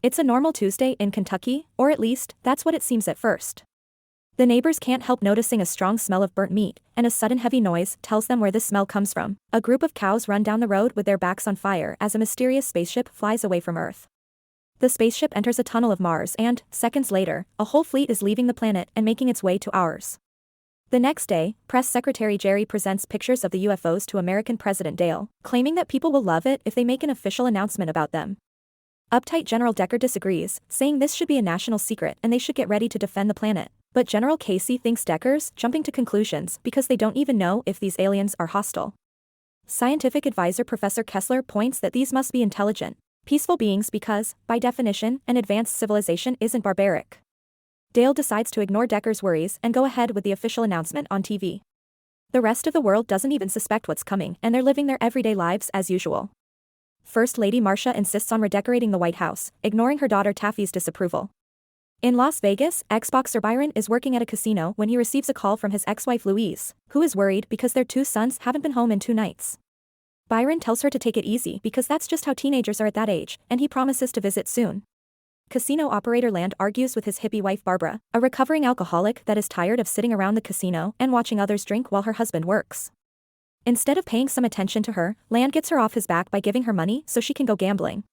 It's a normal Tuesday in Kentucky, or at least, that's what it seems at first. The neighbors can't help noticing a strong smell of burnt meat, and a sudden heavy noise tells them where this smell comes from. A group of cows run down the road with their backs on fire as a mysterious spaceship flies away from Earth. The spaceship enters a tunnel of Mars and, seconds later, a whole fleet is leaving the planet and making its way to ours. The next day, Press Secretary Jerry presents pictures of the UFOs to American President Dale, claiming that people will love it if they make an official announcement about them. Uptight General Decker disagrees, saying this should be a national secret and they should get ready to defend the planet. But General Casey thinks Decker's jumping to conclusions because they don't even know if these aliens are hostile. Scientific advisor Professor Kessler points that these must be intelligent, peaceful beings because, by definition, an advanced civilization isn't barbaric. Dale decides to ignore Decker's worries and go ahead with the official announcement on TV. The rest of the world doesn't even suspect what's coming and they're living their everyday lives as usual. First Lady Marcia insists on redecorating the White House, ignoring her daughter Taffy's disapproval. In Las Vegas, ex-boxer Byron is working at a casino when he receives a call from his ex-wife Louise, who is worried because their 2 sons haven't been home in 2 nights. Byron tells her to take it easy because that's just how teenagers are at that age, and he promises to visit soon. Casino operator Land argues with his hippie wife Barbara, a recovering alcoholic that is tired of sitting around the casino and watching others drink while her husband works. Instead of paying some attention to her, Land gets her off his back by giving her money so she can go gambling.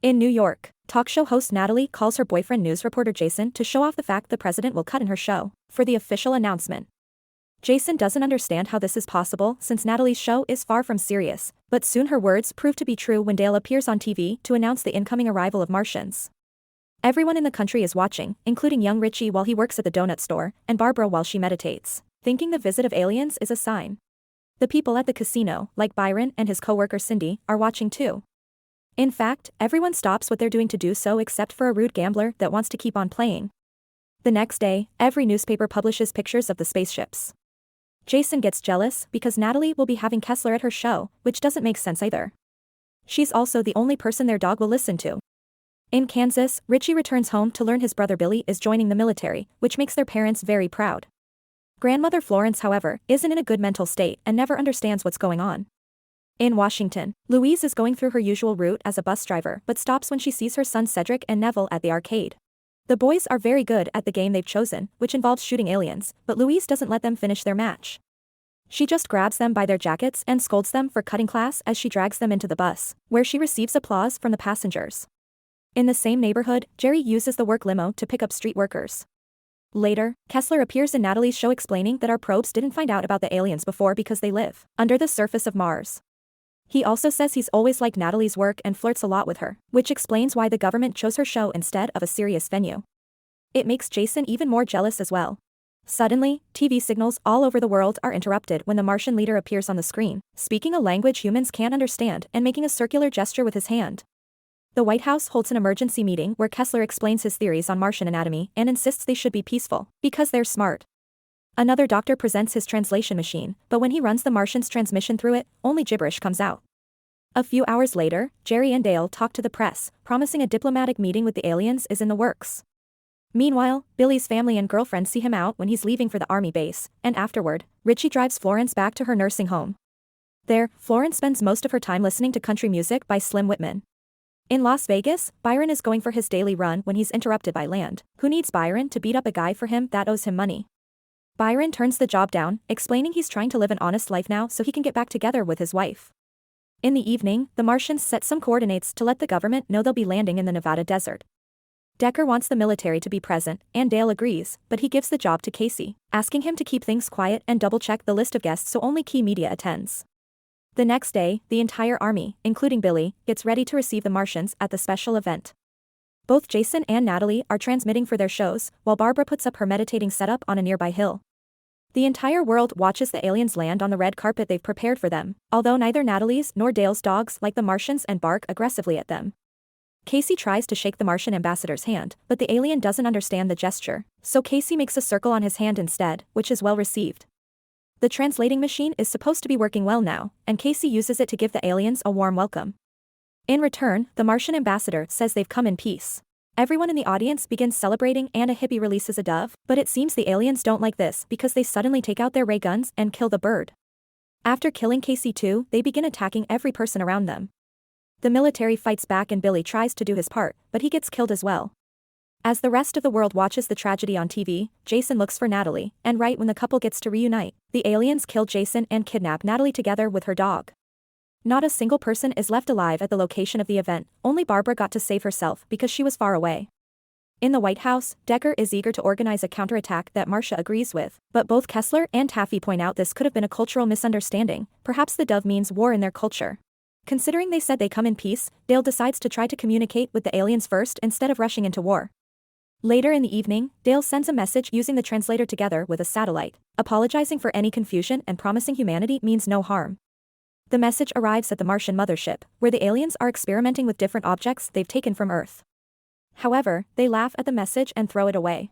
In New York, talk show host Natalie calls her boyfriend news reporter Jason to show off the fact the president will cut in her show for the official announcement. Jason doesn't understand how this is possible since Natalie's show is far from serious, but soon her words prove to be true when Dale appears on TV to announce the incoming arrival of Martians. Everyone in the country is watching, including young Richie while he works at the donut store, and Barbara while she meditates, thinking the visit of aliens is a sign. The people at the casino, like Byron and his co-worker Cindy, are watching too. In fact, everyone stops what they're doing to do so except for a rude gambler that wants to keep on playing. The next day, every newspaper publishes pictures of the spaceships. Jason gets jealous because Natalie will be having Kessler at her show, which doesn't make sense either. She's also the only person their dog will listen to. In Kansas, Richie returns home to learn his brother Billy is joining the military, which makes their parents very proud. Grandmother Florence, however, isn't in a good mental state and never understands what's going on. In Washington, Louise is going through her usual route as a bus driver but stops when she sees her sons Cedric and Neville at the arcade. The boys are very good at the game they've chosen, which involves shooting aliens, but Louise doesn't let them finish their match. She just grabs them by their jackets and scolds them for cutting class as she drags them into the bus, where she receives applause from the passengers. In the same neighborhood, Jerry uses the work limo to pick up street workers. Later, Kessler appears in Natalie's show explaining that our probes didn't find out about the aliens before because they live under the surface of Mars. He also says he's always liked Natalie's work and flirts a lot with her, which explains why the government chose her show instead of a serious venue. It makes Jason even more jealous as well. Suddenly, TV signals all over the world are interrupted when the Martian leader appears on the screen, speaking a language humans can't understand and making a circular gesture with his hand. The White House holds an emergency meeting where Kessler explains his theories on Martian anatomy and insists they should be peaceful, because they're smart. Another doctor presents his translation machine, but when he runs the Martian's transmission through it, only gibberish comes out. A few hours later, Jerry and Dale talk to the press, promising a diplomatic meeting with the aliens is in the works. Meanwhile, Billy's family and girlfriend see him out when he's leaving for the army base, and afterward, Richie drives Florence back to her nursing home. There, Florence spends most of her time listening to country music by Slim Whitman. In Las Vegas, Byron is going for his daily run when he's interrupted by Land, who needs Byron to beat up a guy for him that owes him money. Byron turns the job down, explaining he's trying to live an honest life now so he can get back together with his wife. In the evening, the Martians set some coordinates to let the government know they'll be landing in the Nevada desert. Decker wants the military to be present, and Dale agrees, but he gives the job to Casey, asking him to keep things quiet and double-check the list of guests so only key media attends. The next day, the entire army, including Billy, gets ready to receive the Martians at the special event. Both Jason and Natalie are transmitting for their shows, while Barbara puts up her meditating setup on a nearby hill. The entire world watches the aliens land on the red carpet they've prepared for them, although neither Natalie's nor Dale's dogs like the Martians and bark aggressively at them. Casey tries to shake the Martian ambassador's hand, but the alien doesn't understand the gesture, so Casey makes a circle on his hand instead, which is well received. The translating machine is supposed to be working well now, and Casey uses it to give the aliens a warm welcome. In return, the Martian ambassador says they've come in peace. Everyone in the audience begins celebrating and a hippie releases a dove, but it seems the aliens don't like this because they suddenly take out their ray guns and kill the bird. After killing Casey too, they begin attacking every person around them. The military fights back and Billy tries to do his part, but he gets killed as well. As the rest of the world watches the tragedy on TV, Jason looks for Natalie, and right when the couple gets to reunite, the aliens kill Jason and kidnap Natalie together with her dog. Not a single person is left alive at the location of the event, only Barbara got to save herself because she was far away. In the White House, Decker is eager to organize a counterattack that Marcia agrees with, but both Kessler and Taffy point out this could have been a cultural misunderstanding, perhaps the dove means war in their culture. Considering they said they come in peace, Dale decides to try to communicate with the aliens first instead of rushing into war. Later in the evening, Dale sends a message using the translator together with a satellite, apologizing for any confusion and promising humanity means no harm. The message arrives at the Martian mothership, where the aliens are experimenting with different objects they've taken from Earth. However, they laugh at the message and throw it away.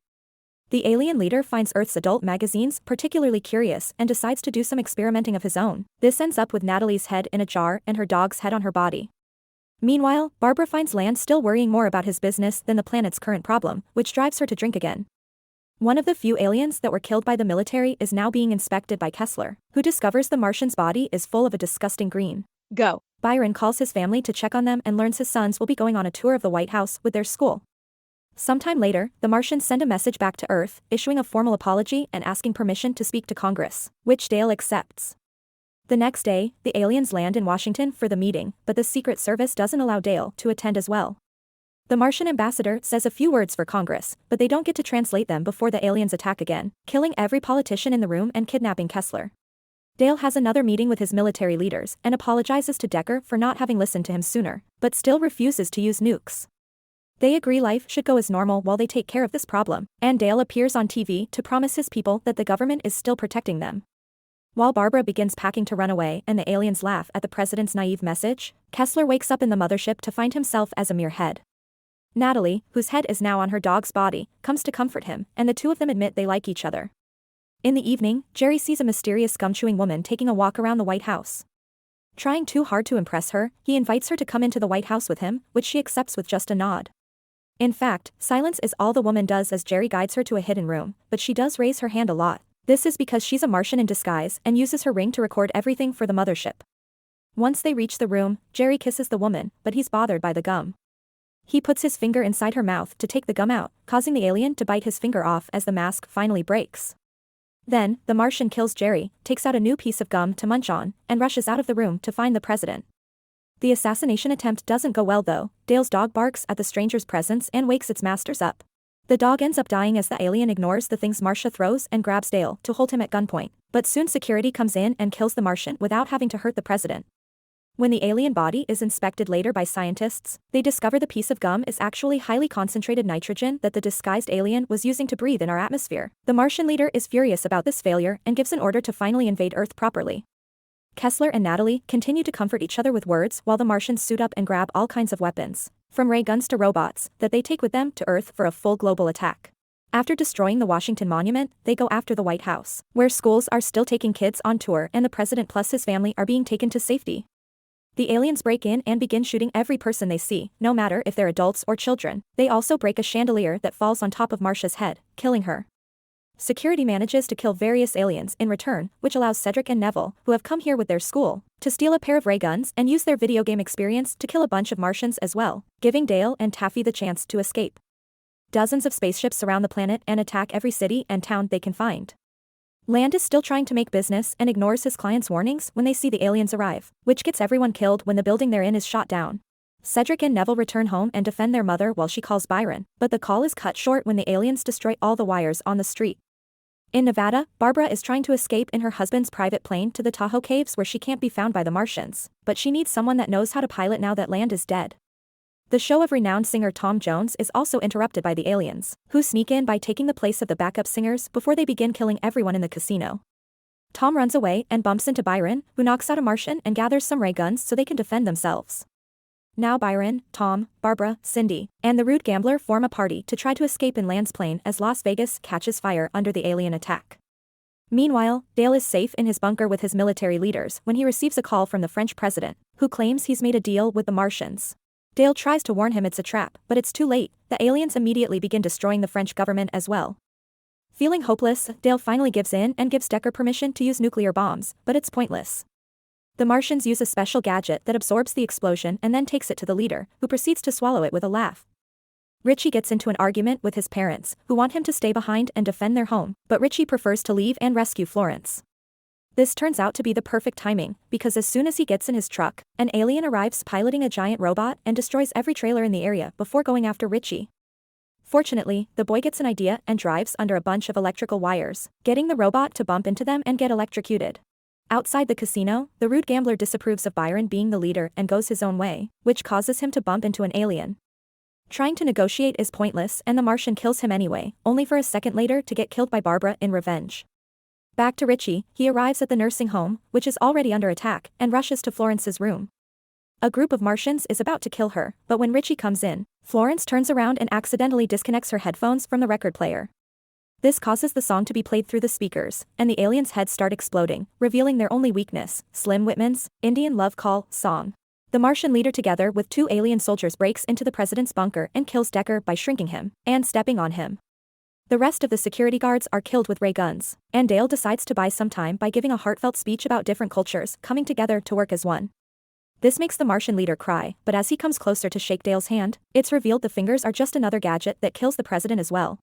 The alien leader finds Earth's adult magazines particularly curious and decides to do some experimenting of his own. This ends up with Natalie's head in a jar and her dog's head on her body. Meanwhile, Barbara finds Land still worrying more about his business than the planet's current problem, which drives her to drink again. One of the few aliens that were killed by the military is now being inspected by Kessler, who discovers the Martian's body is full of a disgusting green. Go. Byron calls his family to check on them and learns his sons will be going on a tour of the White House with their school. Sometime later, the Martians send a message back to Earth, issuing a formal apology and asking permission to speak to Congress, which Dale accepts. The next day, the aliens land in Washington for the meeting, but the Secret Service doesn't allow Dale to attend as well. The Martian ambassador says a few words for Congress, but they don't get to translate them before the aliens attack again, killing every politician in the room and kidnapping Kessler. Dale has another meeting with his military leaders and apologizes to Decker for not having listened to him sooner, but still refuses to use nukes. They agree life should go as normal while they take care of this problem, and Dale appears on TV to promise his people that the government is still protecting them. While Barbara begins packing to run away and the aliens laugh at the president's naive message, Kessler wakes up in the mothership to find himself as a mere head. Natalie, whose head is now on her dog's body, comes to comfort him, and the two of them admit they like each other. In the evening, Jerry sees a mysterious gum-chewing woman taking a walk around the White House. Trying too hard to impress her, he invites her to come into the White House with him, which she accepts with just a nod. In fact, silence is all the woman does as Jerry guides her to a hidden room, but she does raise her hand a lot. This is because she's a Martian in disguise and uses her ring to record everything for the mothership. Once they reach the room, Jerry kisses the woman, but he's bothered by the gum. He puts his finger inside her mouth to take the gum out, causing the alien to bite his finger off as the mask finally breaks. Then, the Martian kills Jerry, takes out a new piece of gum to munch on, and rushes out of the room to find the president. The assassination attempt doesn't go well though. Dale's dog barks at the stranger's presence and wakes its masters up. The dog ends up dying as the alien ignores the things Marcia throws and grabs Dale to hold him at gunpoint, but soon security comes in and kills the Martian without having to hurt the president. When the alien body is inspected later by scientists, they discover the piece of gum is actually highly concentrated nitrogen that the disguised alien was using to breathe in our atmosphere. The Martian leader is furious about this failure and gives an order to finally invade Earth properly. Kessler and Natalie continue to comfort each other with words while the Martians suit up and grab all kinds of weapons, from ray guns to robots, that they take with them to Earth for a full global attack. After destroying the Washington Monument, they go after the White House, where schools are still taking kids on tour and the president plus his family are being taken to safety. The aliens break in and begin shooting every person they see, no matter if they're adults or children. They also break a chandelier that falls on top of Marcia's head, killing her. Security manages to kill various aliens in return, which allows Cedric and Neville, who have come here with their school, to steal a pair of ray guns and use their video game experience to kill a bunch of Martians as well, giving Dale and Taffy the chance to escape. Dozens of spaceships surround the planet and attack every city and town they can find. Land is still trying to make business and ignores his clients' warnings when they see the aliens arrive, which gets everyone killed when the building they're in is shot down. Cedric and Neville return home and defend their mother while she calls Byron, but the call is cut short when the aliens destroy all the wires on the street. In Nevada, Barbara is trying to escape in her husband's private plane to the Tahoe Caves where she can't be found by the Martians, but she needs someone that knows how to pilot now that Land is dead. The show of renowned singer Tom Jones is also interrupted by the aliens, who sneak in by taking the place of the backup singers before they begin killing everyone in the casino. Tom runs away and bumps into Byron, who knocks out a Martian and gathers some ray guns so they can defend themselves. Now Byron, Tom, Barbara, Cindy, and the rude gambler form a party to try to escape in Land's plane as Las Vegas catches fire under the alien attack. Meanwhile, Dale is safe in his bunker with his military leaders when he receives a call from the French president, who claims he's made a deal with the Martians. Dale tries to warn him it's a trap, but it's too late. The aliens immediately begin destroying the French government as well. Feeling hopeless, Dale finally gives in and gives Decker permission to use nuclear bombs, but it's pointless. The Martians use a special gadget that absorbs the explosion and then takes it to the leader, who proceeds to swallow it with a laugh. Richie gets into an argument with his parents, who want him to stay behind and defend their home, but Richie prefers to leave and rescue Florence. This turns out to be the perfect timing, because as soon as he gets in his truck, an alien arrives piloting a giant robot and destroys every trailer in the area before going after Richie. Fortunately, the boy gets an idea and drives under a bunch of electrical wires, getting the robot to bump into them and get electrocuted. Outside the casino, the rude gambler disapproves of Byron being the leader and goes his own way, which causes him to bump into an alien. Trying to negotiate is pointless and the Martian kills him anyway, only for a second later to get killed by Barbara in revenge. Back to Richie, he arrives at the nursing home, which is already under attack, and rushes to Florence's room. A group of Martians is about to kill her, but when Richie comes in, Florence turns around and accidentally disconnects her headphones from the record player. This causes the song to be played through the speakers, and the aliens' heads start exploding, revealing their only weakness, Slim Whitman's Indian Love Call song. The Martian leader together with 2 alien soldiers breaks into the president's bunker and kills Decker by shrinking him, and stepping on him. The rest of the security guards are killed with ray guns, and Dale decides to buy some time by giving a heartfelt speech about different cultures coming together to work as one. This makes the Martian leader cry, but as he comes closer to shake Dale's hand, it's revealed the fingers are just another gadget that kills the president as well.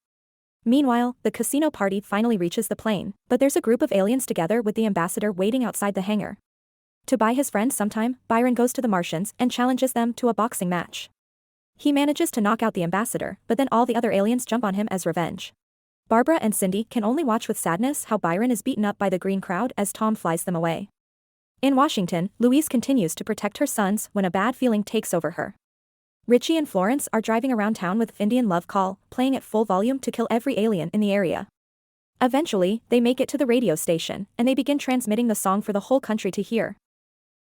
Meanwhile, the casino party finally reaches the plane, but there's a group of aliens together with the ambassador waiting outside the hangar. To buy his friend some time, Byron goes to the Martians and challenges them to a boxing match. He manages to knock out the ambassador, but then all the other aliens jump on him as revenge. Barbara and Cindy can only watch with sadness how Byron is beaten up by the green crowd as Tom flies them away. In Washington, Louise continues to protect her sons when a bad feeling takes over her. Richie and Florence are driving around town with Indian Love Call, playing at full volume to kill every alien in the area. Eventually, they make it to the radio station, and they begin transmitting the song for the whole country to hear.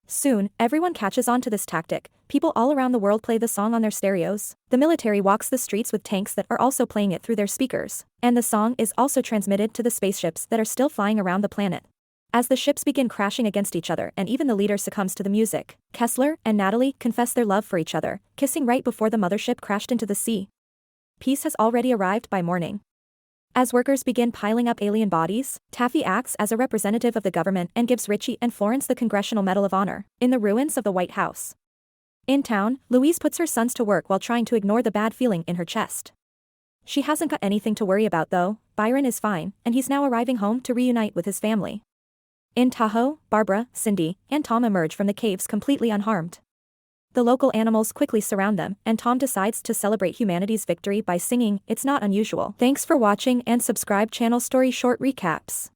Soon, everyone catches on to this tactic. People all around the world play the song on their stereos. The military walks the streets with tanks that are also playing it through their speakers, and the song is also transmitted to the spaceships that are still flying around the planet. As the ships begin crashing against each other and even the leader succumbs to the music, Kessler and Natalie confess their love for each other, kissing right before the mothership crashed into the sea. Peace has already arrived by morning. As workers begin piling up alien bodies, Taffy acts as a representative of the government and gives Richie and Florence the Congressional Medal of Honor, in the ruins of the White House. In town, Louise puts her sons to work while trying to ignore the bad feeling in her chest. She hasn't got anything to worry about though. Byron is fine, and he's now arriving home to reunite with his family. In Tahoe, Barbara, Cindy, and Tom emerge from the caves completely unharmed. The local animals quickly surround them, and Tom decides to celebrate humanity's victory by singing, "It's Not Unusual." Thanks for watching and subscribe channel Story Short Recaps.